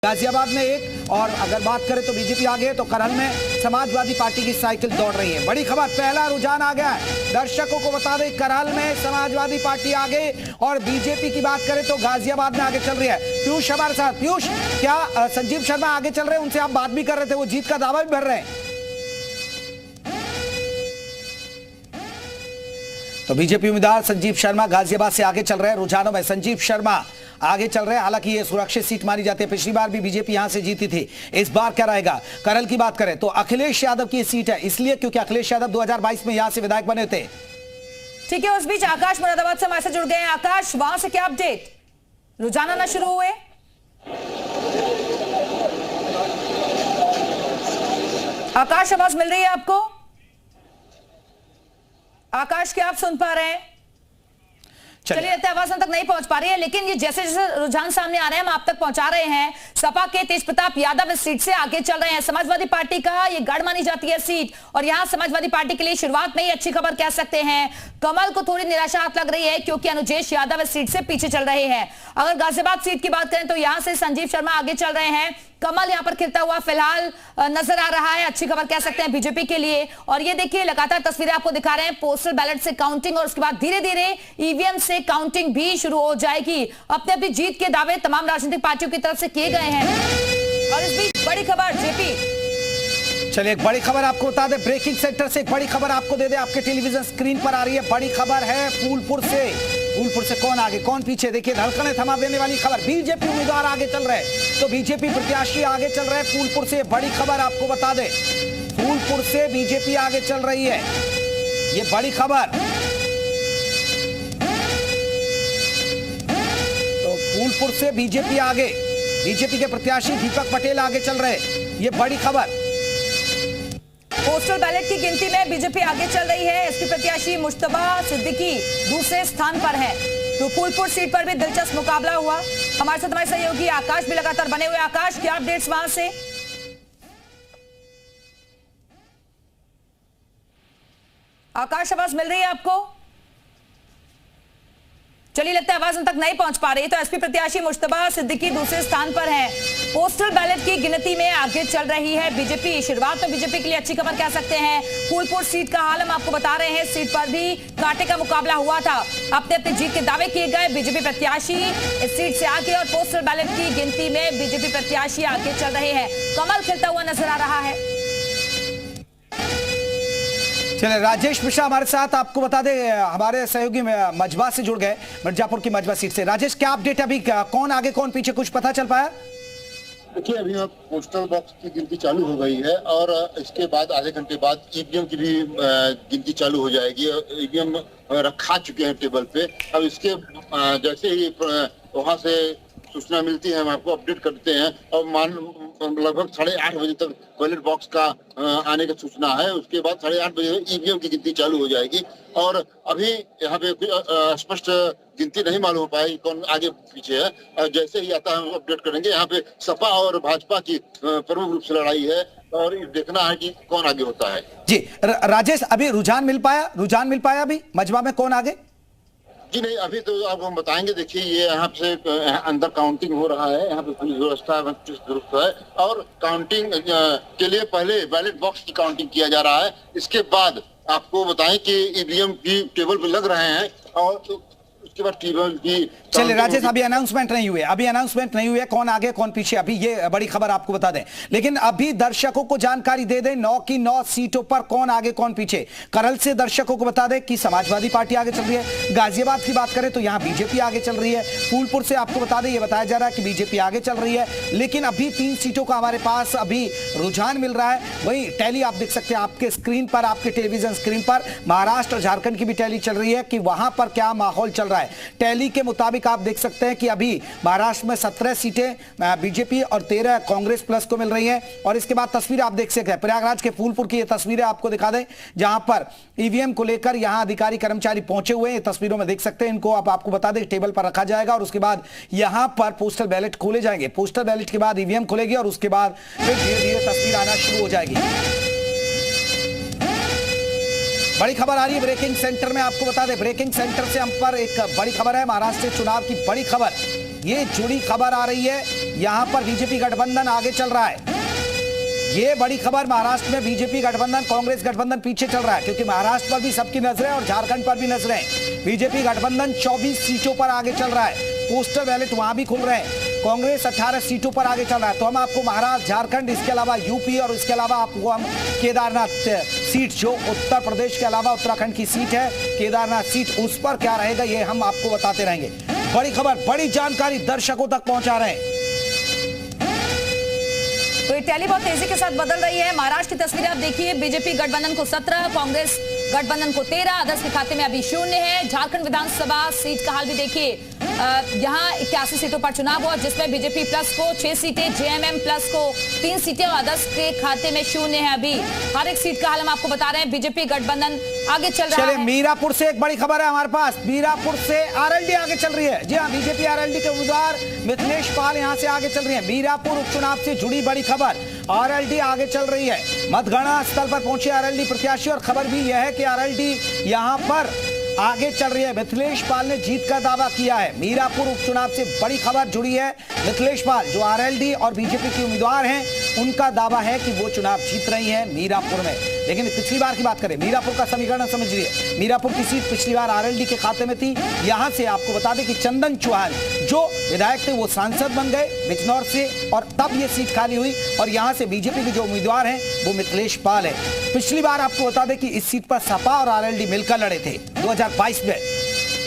गाजियाबाद में एक, और अगर बात करें तो बीजेपी आगे है तो करहल में समाजवादी पार्टी की साइकिल दौड़ रही है। बड़ी खबर, पहला रुझान आ गया है। दर्शकों को बता दें, करहल में समाजवादी पार्टी आगे और बीजेपी की बात करें तो गाजियाबाद में आगे चल रही है। पीयूष हमारे साथ। पीयूष, क्या संजीव शर्मा आगे चल रहे हैं? उनसे आप बात भी कर रहे थे, वो जीत का दावा भी भर रहे हैं। तो बीजेपी उम्मीदवार संजीव शर्मा गाजियाबाद से आगे चल रहे हैं। रुझानों में संजीव शर्मा आगे चल रहे हैं। हालांकि ये सुरक्षित सीट मानी जाती है, पिछली बार भी बीजेपी यहां से जीती थी। इस बार क्या रहेगा? करहल की बात करें तो अखिलेश यादव की सीट है, इसलिए क्योंकि अखिलेश यादव 2022 में यहां से विधायक बने थे। ठीक है, उस बीच आकाश मुरादाबाद से हमारे साथ जुड़ गए हैं। आकाश, वहां से क्या अपडेट? रुझान आना शुरू हुए? आकाश, आवाज मिल रही है आपको? आकाश, क्या आप सुन पा रहे हैं? चलिए, आवाज तक नहीं पहुंच पा रही है, लेकिन ये जैसे जैसे रुझान सामने आ रहे हैं हम आप तक पहुंचा रहे हैं। सपा के तेज प्रताप यादव इस सीट से आगे चल रहे हैं। समाजवादी पार्टी का ये गढ़ मानी जाती है सीट, और यहां समाजवादी पार्टी के लिए शुरुआत में ही अच्छी खबर कह सकते हैं। कमल को थोड़ी निराशा हाथ लग रही है क्योंकि अनुजेश यादव इस सीट से पीछे चल रहे हैं। अगर गाजियाबाद सीट की बात करें तो यहां से संजीव शर्मा आगे चल रहे हैं। कमल यहां पर खिलता हुआ फिलहाल नजर आ रहा है, अच्छी खबर कह सकते हैं बीजेपी के लिए। और ये देखिए, लगातार तस्वीरें आपको दिखा रहे हैं। पोस्टल बैलेट से काउंटिंग और उसके बाद धीरे धीरे ईवीएम से काउंटिंग भी शुरू हो जाएगी। अपने अपनी जीत के दावे तमाम राजनीतिक पार्टियों की तरफ से किए गए हैं। और इस बीच बड़ी खबर जेपी, चलिए एक बड़ी खबर आपको बता दें, ब्रेकिंग सेंटर से एक बड़ी खबर आपको दे दे, आपके टेलीविजन स्क्रीन पर आ रही है। बड़ी खबर है फूलपुर से। फूलपुर से कौन आगे कौन पीछे, देखिए धड़कनें थमा देने वाली खबर। बीजेपी उम्मीदवार आगे चल रहे हैं, तो बीजेपी प्रत्याशी आगे चल रहे हैं फूलपुर से। बड़ी खबर आपको बता दें, फूलपुर से बीजेपी आगे चल रही है, ये बड़ी खबर। तो फूलपुर से बीजेपी आगे, बीजेपी के प्रत्याशी दीपक पटेल आगे चल रहे हैं, ये बड़ी खबर। पोस्टल बैलेट की गिनती में बीजेपी आगे चल रही है। एसपी प्रत्याशी मुश्तबा सिद्दीकी दूसरे स्थान पर है। तो फूलपुर सीट पर भी दिलचस्प मुकाबला हुआ। हमारे साथ हमारे सहयोगी आकाश भी लगातार बने हुए। आकाश, क्या अपडेट्स वहां से? आकाश, आवाज मिल रही है आपको? चलिए, लगता है आवाज उन तक नहीं पहुंच पा रही है। तो एसपी प्रत्याशी मुश्तबा सिद्दीकी दूसरे स्थान पर हैं। पोस्टल बैलेट की गिनती में आगे चल रही है बीजेपी। शुरुआत में बीजेपी के लिए अच्छी खबर कह सकते हैं। फूलपुर सीट का हाल हम आपको बता रहे हैं। सीट पर भी कांटे का मुकाबला हुआ था, अपने अपने जीत के दावे किए गए। बीजेपी प्रत्याशी इस सीट से आगे और पोस्टल बैलेट की गिनती में बीजेपी प्रत्याशी आगे चल रहे हैं। कमल खिलता हुआ नजर आ रहा है। चलिए, राजेश मिश्रा हमारे साथ, आपको बता दें हमारे सहयोगी मजबा से जुड़ गए, मिर्जापुर की मजबा सीट से। राजेश, क्या अपडेट है अभी, कौन आगे कौन पीछे, कुछ पता चल पाया? देखिए, अभी पोस्टल बॉक्स की गिनती चालू हो गई है और इसके बाद आधे घंटे बाद ईवीएम की भी गिनती चालू हो जाएगी। ईवीएम रखा चुके हैं टेबल पे। अब इसके जैसे ही वहां से सूचना मिलती है हम आपको अपडेट करते हैं। और लगभग 8:30 बजे तक बैलेट बॉक्स का आने की सूचना है। उसके बाद 8:30 बजे ईवीएम की गिनती चालू हो जाएगी। और अभी यहाँ पे स्पष्ट गिनती नहीं मालूम हो पाएगी कौन आगे पीछे है। और जैसे ही आता है हम अपडेट करेंगे। यहाँ पे सपा और भाजपा की प्रमुख रूप से लड़ाई है और देखना है कि कौन आगे होता है। जी राजेश, अभी रुझान मिल पाया अभी मजबा में कौन आगे? जी नहीं, अभी तो आपको हम बताएंगे। देखिए, ये यहाँ से अंदर काउंटिंग हो रहा है। यहाँ पे पुलिस व्यवस्था दुरुस्त है और काउंटिंग के लिए पहले बैलेट बॉक्स की काउंटिंग किया जा रहा है। इसके बाद आपको बताएं कि ईवीएम भी टेबल पे लग रहे हैं और उसके बाद टेबल की। चलिए राजेश, अभी अनाउंसमेंट नहीं हुई है कौन आगे कौन पीछे, अभी ये बड़ी खबर आपको बता दें। लेकिन अभी दर्शकों को जानकारी दे दें, 9 की 9 सीटों पर कौन आगे कौन पीछे। करहल से दर्शकों को बता दें कि समाजवादी पार्टी आगे चल रही है। गाजियाबाद की बात करें तो यहां बीजेपी आगे चल रही है। फूलपुर से आपको बता दें, ये बताया जा रहा है कि बीजेपी आगे चल रही है। लेकिन अभी 3 सीटों का हमारे पास अभी रुझान मिल रहा है। वही टैली आप देख सकते हैं आपके स्क्रीन पर, आपके टेलीविजन स्क्रीन पर। महाराष्ट्र झारखंड की भी टैली चल रही है कि वहां पर क्या माहौल चल रहा है। टैली के मुताबिक आप देख सकते हैं कि अभी महाराष्ट्र में 17 सीटें बीजेपी और 13 कांग्रेस प्लस को मिल रही हैं। और इसके बाद तस्वीरें आप देख सकते हैं, प्रयागराज के फूलपुर की ये तस्वीरें आपको दिखा दें, जहां पर ईवीएम को लेकर यहां अधिकारी कर्मचारी पहुंचे हुए हैं। तस्वीरों में देख सकते हैं, इनको आपको बता दें टेबल पर रखा जाएगा और उसके बाद यहां पर पोस्टल बैलेट खोले जाएंगे। पोस्टल बैलेट के बाद ईवीएम खोलेगी और उसके बाद फिर धीरे धीरे तस्वीर आना शुरू हो जाएगी। बड़ी खबर आ रही है ब्रेकिंग सेंटर में, आपको बता दें ब्रेकिंग सेंटर से हम पर एक बड़ी खबर है, महाराष्ट्र चुनाव की बड़ी खबर। ये जुड़ी खबर आ रही है यहां पर बीजेपी गठबंधन आगे चल रहा है। ये बड़ी खबर, महाराष्ट्र में बीजेपी गठबंधन कांग्रेस गठबंधन पीछे चल रहा है, क्योंकि महाराष्ट्र पर भी सबकी नजरें और झारखंड पर भी नजरें। बीजेपी गठबंधन 24 सीटों पर आगे चल रहा है, पोस्टल बैलेट वहां भी खुल रहे हैं। कांग्रेस 18 सीटों पर आगे चल रहा है। तो हम आपको महाराष्ट्र, झारखंड, इसके अलावा यूपी और इसके अलावा आपको हम केदारनाथ सीट, जो उत्तर प्रदेश के अलावा उत्तराखंड की सीट है, केदारनाथ सीट, उस पर क्या रहेगा ये हम आपको बताते रहेंगे। बड़ी खबर, बड़ी जानकारी दर्शकों तक पहुंचा रहे हैं। तो ये टैली बहुत तेजी के साथ बदल रही है। महाराष्ट्र की तस्वीरें आप देखिए, बीजेपी गठबंधन को 17, कांग्रेस गठबंधन को 13, अदर्स के खाते में अभी 0 है। झारखंड विधानसभा सीट का हाल भी देखिए, यहां 81 सीटों पर चुनाव हुआ, जिसमें बीजेपी प्लस को 6 सीटें, जेएमएम प्लस को 3 सीटें और अदर्स के खाते में 0 है। अभी हर एक सीट का हाल हम आपको बता रहे हैं। बीजेपी गठबंधन आगे चल रहा है। मीरापुर से एक बड़ी खबर है हमारे पास, मीरापुर से आरएलडी आगे चल रही है। जी हाँ, बीजेपी आरएलडी के उम्मीदवार मिथिलेश पाल यहां से आगे चल रही है। मीरापुर उपचुनाव से जुड़ी बड़ी खबर, आरएलडी आगे चल रही है। मतगणना स्थल पर पहुंचे आरएलडी प्रत्याशी और खबर भी यह है कि आरएलडी यहां पर आगे चल रही है। मिथिलेश पाल ने जीत का दावा किया है। मीरापुर उपचुनाव से बड़ी खबर जुड़ी है। मिथिलेश पाल जो आरएलडी और बीजेपी के उम्मीदवार हैं, उनका दावा है कि वो चुनाव जीत रही हैं मीरापुर में। लेकिन पिछली बार की बात करें, मीरापुर का समीकरण समझिए। मीरापुर की सीट पिछली बार आरएलडी के खाते में थी। यहां से आपको बता दें कि चंदन चौहान जो विधायक थे वो सांसद बन गए बिजनौर से, और तब ये सीट खाली हुई। और यहां से बीजेपी के जो उम्मीदवार हैं वो मिथिलेश पाल है। पिछली बार आपको बता दें कि इस सीट पर सपा और आरएलडी मिलकर लड़े थे 2022 में।